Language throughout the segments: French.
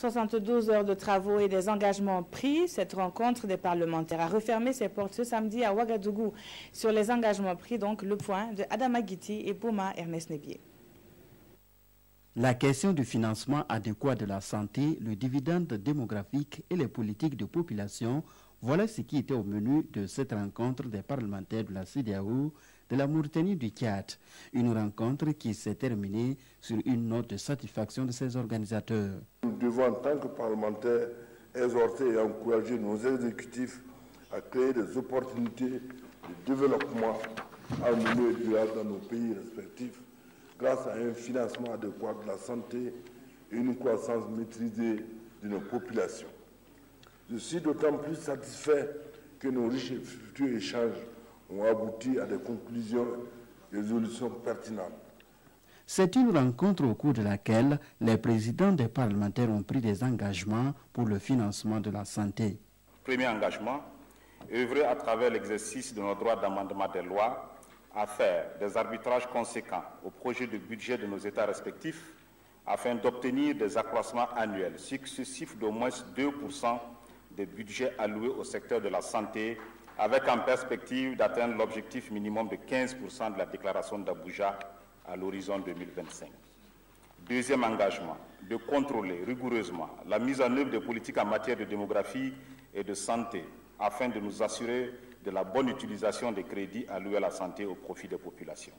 72 heures de travaux et des engagements pris. Cette rencontre des parlementaires a refermé ses portes ce samedi à Ouagadougou. Sur les engagements pris, donc, le point de Adama Guiti et Bouma Ernest Nebier. La question du financement adéquat de la santé, le dividende démographique et les politiques de population, voilà ce qui était au menu de cette rencontre des parlementaires de la CEDEAO, de la Mauritanie, du Tchad. Une rencontre qui s'est terminée sur une note de satisfaction de ses organisateurs. Nous devons, en tant que parlementaires, exhorter et encourager nos exécutifs à créer des opportunités de développement harmonieux et durable dans nos pays respectifs grâce à un financement adéquat de la santé et une croissance maîtrisée de nos populations. Je suis d'autant plus satisfait que nos riches et futurs échanges ont abouti à des conclusions et résolutions pertinentes. C'est une rencontre au cours de laquelle les présidents des parlementaires ont pris des engagements pour le financement de la santé. Premier engagement, œuvrer à travers l'exercice de nos droits d'amendement des lois à faire des arbitrages conséquents au projet de budget de nos États respectifs afin d'obtenir des accroissements annuels successifs d'au moins 2% des budgets alloués au secteur de la santé, avec en perspective d'atteindre l'objectif minimum de 15% de la déclaration d'Abuja à l'horizon 2025. Deuxième engagement, de contrôler rigoureusement la mise en œuvre des politiques en matière de démographie et de santé, afin de nous assurer de la bonne utilisation des crédits alloués à la santé au profit des populations.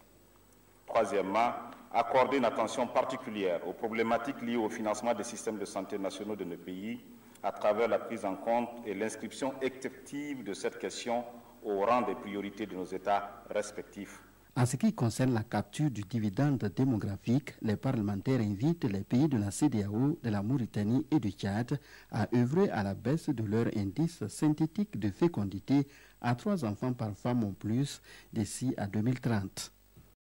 Troisièmement, accorder une attention particulière aux problématiques liées au financement des systèmes de santé nationaux de nos pays, à travers la prise en compte et l'inscription effective de cette question au rang des priorités de nos États respectifs. En ce qui concerne la capture du dividende démographique, les parlementaires invitent les pays de la CEDEAO, de la Mauritanie et du Tchad à œuvrer à la baisse de leur indice synthétique de fécondité à 3 enfants par femme en plus d'ici à 2030.